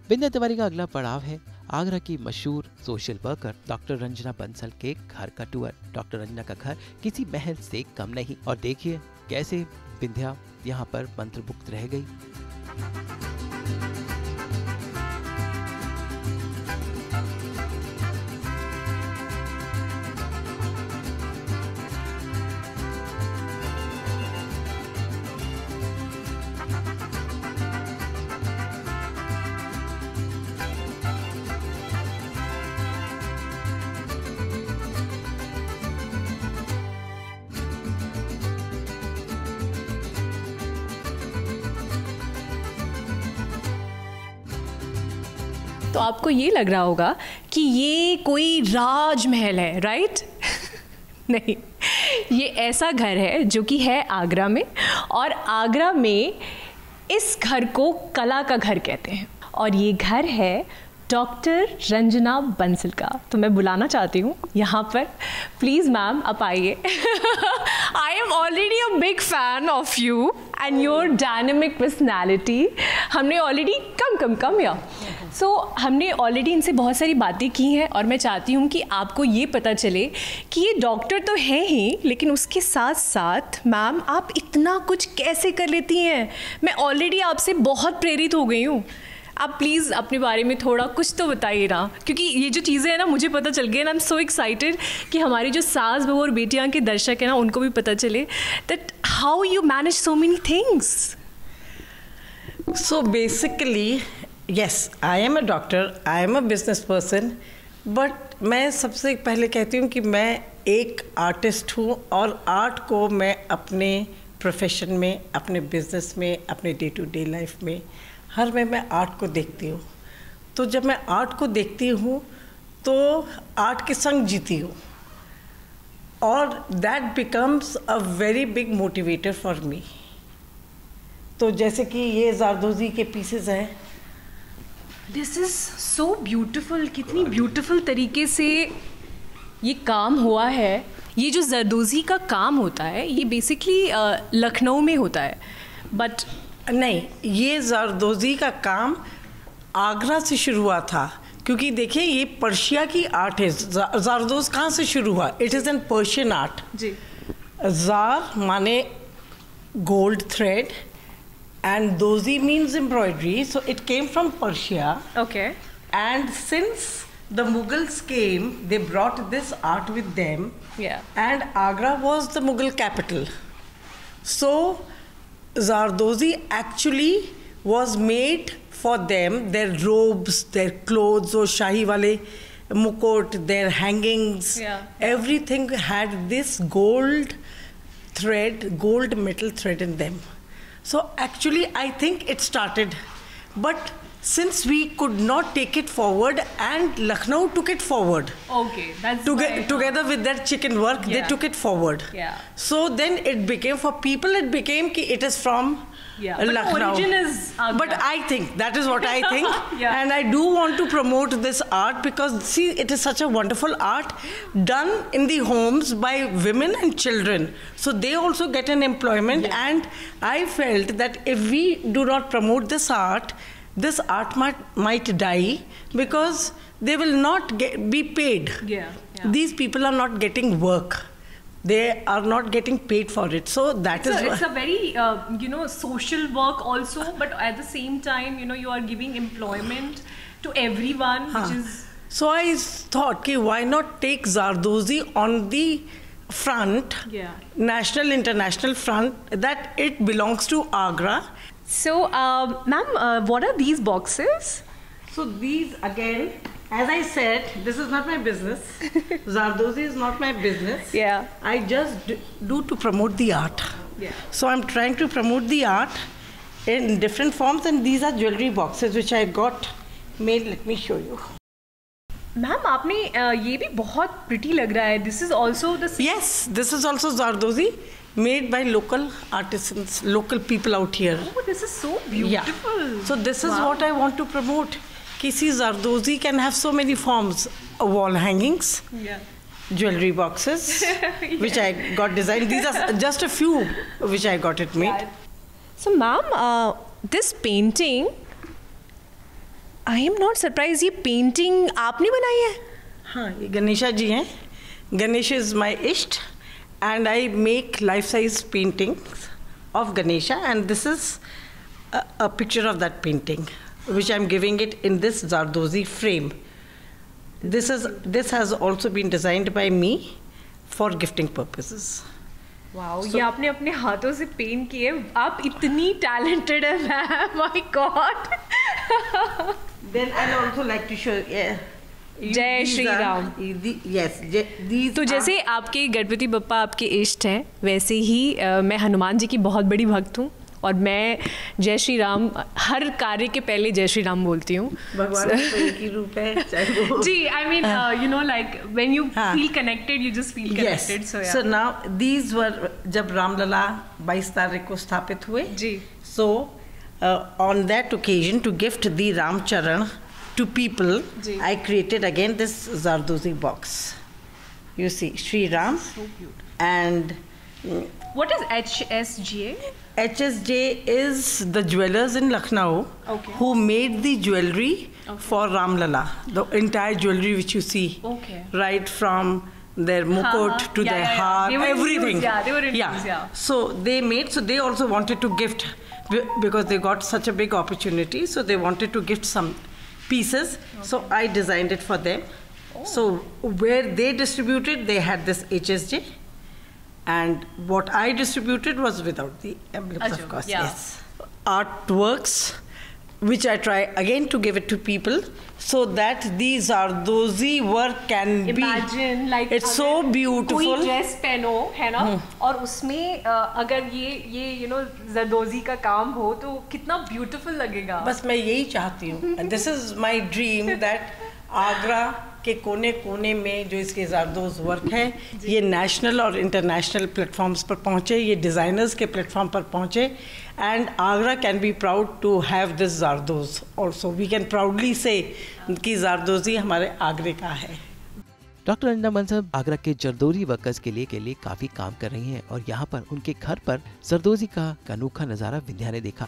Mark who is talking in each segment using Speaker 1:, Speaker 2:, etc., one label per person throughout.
Speaker 1: बिंध्या तिवारी का अगला पड़ाव है आगरा की मशहूर social worker doctor Ranjana Bansal के घर का टूर। डॉक्टर रंजना का घर किसी महल से कम नहीं, और देखिए कैसे बिंध्या यहाँ पर मंत्रमुग्ध रह गई।
Speaker 2: तो आपको ये लग रहा होगा कि ये कोई राजमहल है, राइट? नहीं, ये ऐसा घर है जो कि है आगरा में, और आगरा में इस घर को कला का घर कहते हैं, और ये घर है डॉक्टर रंजना बंसल का। तो मैं बुलाना चाहती हूँ यहाँ पर, प्लीज़ मैम आप आइए। I am already a big fan of you and your dynamic personality. हमने ऑलरेडी कम या सो हमने ऑलरेडी इनसे बहुत सारी बातें की हैं, और मैं चाहती हूँ कि आपको ये पता चले कि ये डॉक्टर तो हैं ही, लेकिन उसके साथ साथ मैम आप इतना कुछ कैसे कर लेती हैं। मैं ऑलरेडी आपसे बहुत प्रेरित हो गई हूँ। आप प्लीज़ अपने बारे में थोड़ा कुछ तो बताइए ना, क्योंकि ये जो चीज़ें हैं ना मुझे पता चल गई, and I am so excited कि हमारी जो सास बहू और बेटियां के दर्शक हैं ना उनको भी पता चले that how you manage so many things.
Speaker 3: So basically yes, I am a doctor, I am a business person, but मैं सबसे पहले कहती हूँ कि मैं एक आर्टिस्ट हूँ, और आर्ट को मैं अपने प्रोफेशन में, अपने बिजनेस में, अपने डे टू डे लाइफ में हर में मैं आर्ट को देखती हूँ। तो जब मैं आर्ट को देखती हूँ तो आर्ट के संग जीती हूँ, और that becomes a very big motivator for me. तो जैसे कि ये ज़ारदोज़ी के पीसेस हैं।
Speaker 2: दिस इज़ सो ब्यूटिफुल, कितनी ब्यूटिफुल तरीके से ये काम हुआ है। ये जो जरदोज़ी का काम होता है ये बेसिकली लखनऊ में होता है, बट
Speaker 3: नहीं, ये ज़ारदोज़ी का काम आगरा से शुरू हुआ था, क्योंकि देखिए ये पर्शिया की आर्ट है। ज़ारदोज़ कहाँ से शुरू हुआ? It is an Persian art जी। ज़ार माने gold thread and dozi means embroidery, so it came from Persia.
Speaker 2: Okay.
Speaker 3: And since the Mughals came, they brought this art with them.
Speaker 2: Yeah.
Speaker 3: And Agra was the Mughal capital. So Zardozi actually was made for them, their robes, their clothes, or Shahi wale mukot, their hangings, everything had this gold thread, gold metal thread in them. So actually I think it started, but since we could not take it forward and Lucknow took it forward.
Speaker 2: Okay, that's
Speaker 3: together with that chicken work, they took it forward.
Speaker 2: Yeah.
Speaker 3: So then it became, for people it became ki it is from Lucknow.
Speaker 2: But origin is Agra.
Speaker 3: But I think, that is what I think.
Speaker 2: Yeah.
Speaker 3: And I do want to promote this art because see, it is such a wonderful art done in the homes by women and children. So they also get an employment.
Speaker 2: Yeah.
Speaker 3: And I felt that if we do not promote this art might die because they will not be paid.
Speaker 2: Yeah.
Speaker 3: These people are not getting work. They are not getting paid for it. So it's
Speaker 2: a very social work also, but at the same time you are giving employment to everyone, which is.
Speaker 3: So I thought, why not take Zardozi on the front, national, international front, that it belongs to Agra.
Speaker 2: So, ma'am, what are these boxes?
Speaker 3: So these, again, as I said, this is not my business. Zardozi is not my business.
Speaker 2: Yeah.
Speaker 3: I just do to promote the art.
Speaker 2: Yeah.
Speaker 3: So I'm trying to promote the art in different forms, and these are jewelry boxes which I got made. Let me show you.
Speaker 2: Ma'am आपने ये भी बहुत pretty लग रहा है. This is also the same.
Speaker 3: Yes, this is also Zardozi, made by local artisans, local people out here.
Speaker 2: Oh, this is so beautiful.
Speaker 3: Yeah. So this is what I want to promote. See, Zardozi can have so many forms. Wall hangings, jewelry boxes, which I got designed. These are just a few which I got it made.
Speaker 2: So, ma'am, this painting I am not surprise, ये painting आपने बनाई है?
Speaker 3: हाँ, ये गणेशा जी हैं. Ganesh is my ishт, and I make life-size paintings of Ganesha, and this is a picture of that painting, which I'm giving it in this Zardozi frame. This has also been designed by me for gifting purposes.
Speaker 2: Wow, ये आपने अपने हाथों से paint किए. आप इतनी talented है ma'am, my God.
Speaker 3: Then I'd also like to show.
Speaker 2: जय श्री राम.
Speaker 3: Yes, these.
Speaker 2: तो जैसे आपके गणपति बप्पा आपके इष्ट हैं, वैसे ही मैं हनुमान जी की बहुत बड़ी भक्त हूँ, और मैं जय श्री राम हर कार्य के पहले जय श्री राम बोलती हूँ.
Speaker 3: भगवान तो एक ही रूप है, चाहे वो.
Speaker 2: जी, I mean you know like when you feel connected, you just feel connected.
Speaker 3: So now these were, जब रामलला 22 तारीख को स्थापित हुए
Speaker 2: जी,
Speaker 3: so on that occasion to gift the Ramcharan to people, I created again this Zardozi box. You see, Shri Ram.
Speaker 2: so beautiful.
Speaker 3: And
Speaker 2: what is HSGA?
Speaker 3: HSJ is the jewelers in Lucknow,
Speaker 2: okay,
Speaker 3: who made the jewelry,
Speaker 2: okay,
Speaker 3: for Ramlala. The entire jewelry which you see,
Speaker 2: okay,
Speaker 3: right from their mukut to their heart, everything.
Speaker 2: They were in use, yeah.
Speaker 3: So they made. So they also wanted to gift, because they got such a big opportunity. So they wanted to gift some pieces, okay, so I designed it for them. So where they distributed, they had this HSJ, and what I distributed was without the emblems, of course.
Speaker 2: Yeah.
Speaker 3: Yes, artworks which I try again to give it to people, so that these Zardozi work can
Speaker 2: Imagine,
Speaker 3: be.
Speaker 2: like
Speaker 3: it's so beautiful.
Speaker 2: कोई dress पहनो है ना, और उसमें अगर ये you know जरदोजी का काम हो तो कितना ब्यूटीफुल लगेगा.
Speaker 3: बस मैं यही चाहती हूँ, and this is my dream, that Agra के कोने कोने में जो इसके ज़ारदोज़ वर्क है, ये नेशनल और इंटरनेशनल प्लेटफॉर्म्स पर पहुँचे, ये डिज़ाइनर्स के प्लेटफॉर्म पर पहुँचे, and Agra can be proud to have this zardoz also. We can proudly say that ज़ारदोज़ी हमारे आगरे का है.
Speaker 1: डॉक्टर रंजना बंसल आगरा के जरदोजी वर्कर्स के लिए काफी काम कर रही हैं, और यहाँ पर उनके घर पर जरदोजी का अनोखा नजारा विंध्या ने देखा.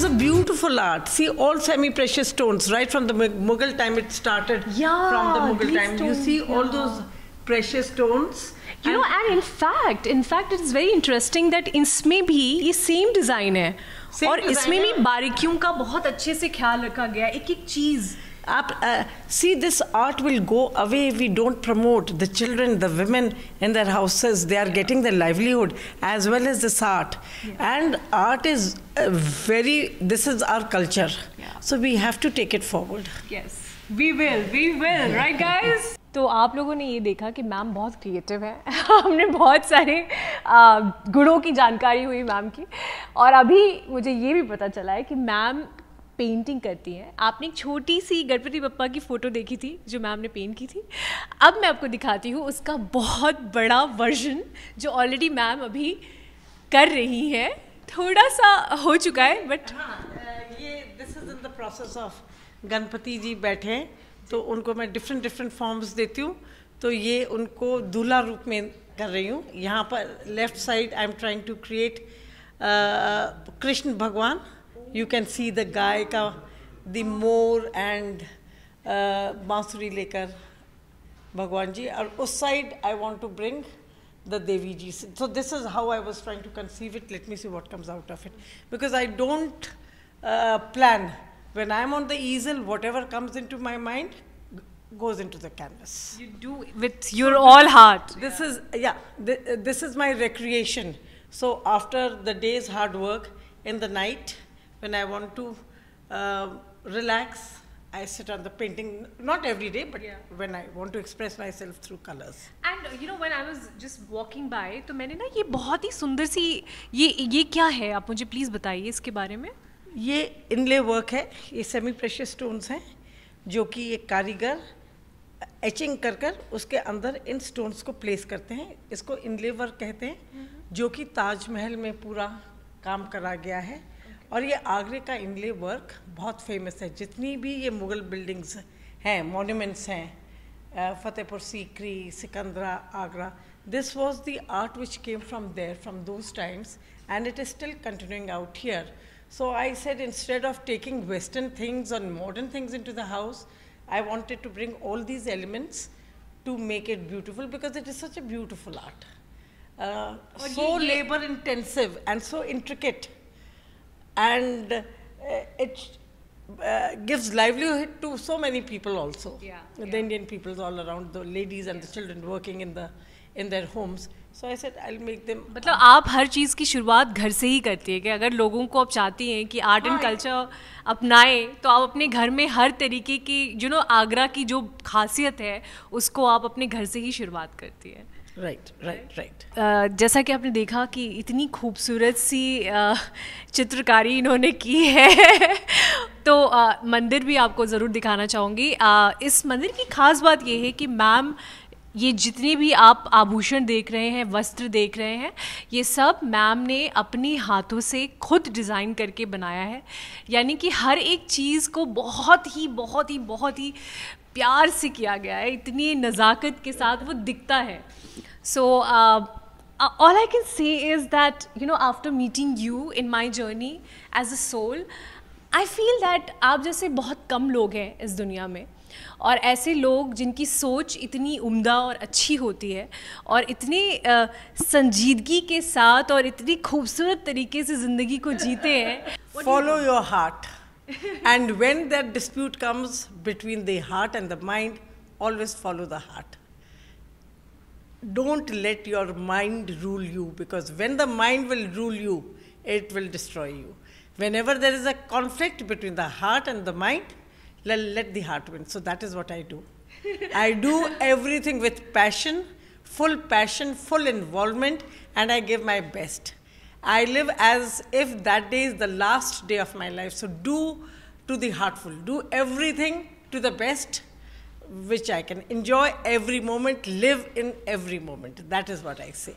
Speaker 3: a beautiful art. See, all semi-precious stones, right from the Mughal time it started.
Speaker 2: Yeah,
Speaker 3: from the Mughal time.
Speaker 2: stones,
Speaker 3: You see all those precious stones.
Speaker 2: You know, and in fact, it's very interesting that इसमें भी ये same design है, और इसमें भी बारीकियों का बहुत अच्छे से ख्याल रखा गया, एक एक चीज.
Speaker 3: See, this art will go away if we don't promote the children, the women in their houses. They are getting their livelihood as well as this art. Yeah. And art is this is our culture. Yeah. So we have to take it forward.
Speaker 2: Yes, we will, right guys? तो आप लोगों ने ये देखा कि ma'am बहुत creative है. हमने बहुत सारे गुणों की जानकारी हुई मैम की, और अभी मुझे ये भी पता चला है कि मैम पेंटिंग करती हैं. आपने एक छोटी सी गणपति बप्पा की फ़ोटो देखी थी जो मैम ने पेंट की थी. अब मैं आपको दिखाती हूँ उसका बहुत बड़ा वर्जन जो ऑलरेडी मैम अभी कर रही हैं. थोड़ा सा हो चुका है, बट
Speaker 3: ये this is in the process of. Ganpati ji बैठे हैं तो उनको मैं डिफरेंट फॉर्म्स देती हूँ. तो ये उनको दूल्हा रूप में कर रही हूँ. यहाँ पर left side I am trying to create Krishna भगवान. You can see the गाय का the मोर and बांसुरी लेकर भगवान जी, और उस side I want to bring the Devi ji. So this is how I was trying to conceive it. Let me see what comes out of it, because I don't plan. When I'm on the easel, whatever comes into my mind, goes into the canvas.
Speaker 2: You do with your all heart.
Speaker 3: This is, yeah, this is my recreation. So after the day's hard work, in the night, when I want to relax, I sit on the painting, not every day, but when I want to express myself through colors.
Speaker 2: And you know, when I was just walking by, तो मैंने ना ये बहुत ही सुंदर सी ये क्या है, आप मुझे प्लीज बताइए इसके बारे में.
Speaker 3: ये इनले वर्क है, ये सेमी प्रेशियस स्टोन्स हैं, जो कि एक कारीगर एचिंग कर कर उसके अंदर इन स्टोन्स को प्लेस करते हैं. इसको इनले वर्क कहते हैं, जो कि ताजमहल में पूरा काम करा गया है. और ये आगरे का इनले वर्क बहुत फेमस है. जितनी भी ये मुग़ल बिल्डिंग्स हैं, मॉन्यूमेंट्स हैं, Fatehpur Sikri, Sikandra, Agra, this was the art which came from there, from those times, and it is still continuing out here. So I said, instead of taking Western things and modern things into the house, I wanted to bring all these elements to make it beautiful, because it is such a beautiful art. So labor intensive and so intricate, and it gives livelihood to so many people also. The Indian peoples all around, the ladies and the children working in their homes. So I said, I'll make them.
Speaker 2: मतलब आप हर चीज़ की शुरुआत घर से ही करती है कि अगर लोगों को आप चाहती हैं कि आर्ट एंड कल्चर अपनाएं, तो आप अपने घर में हर तरीके की आगरा की जो खासियत है उसको आप अपने घर से ही शुरुआत करती है.
Speaker 3: राइट.
Speaker 2: जैसा कि आपने देखा कि इतनी खूबसूरत सी चित्रकारी इन्होंने की है तो मंदिर भी आपको ज़रूर दिखाना चाहूँगी. इस मंदिर की ख़ास बात ये है कि मैम, ये जितने भी आप आभूषण देख रहे हैं, वस्त्र देख रहे हैं, ये सब मैम ने अपनी हाथों से खुद डिज़ाइन करके बनाया है. यानी कि हर एक चीज़ को बहुत ही प्यार से किया गया है, इतनी नज़ाकत के साथ वो दिखता है. So all I can say is that, after meeting you in my journey as a soul, I feel that आप जैसे बहुत कम लोग हैं इस दुनिया में, और ऐसे लोग जिनकी सोच इतनी उम्दा और अच्छी होती है और इतनी संजीदगी के साथ और इतनी खूबसूरत तरीके से ज़िंदगी को जीते हैं.
Speaker 3: Follow your heart, and when that dispute comes between the heart and the mind, always follow the heart. Don't let your mind rule you, because when the mind will rule you, it will destroy you. Whenever there is a conflict between the heart and the mind, let the heart win. So that is what I do. I do everything with passion, full involvement, and I give my best. I live as if that day is the last day of my life. So do to the heartful. Do everything to the best, which I can enjoy every moment, live in every moment. That is what I say.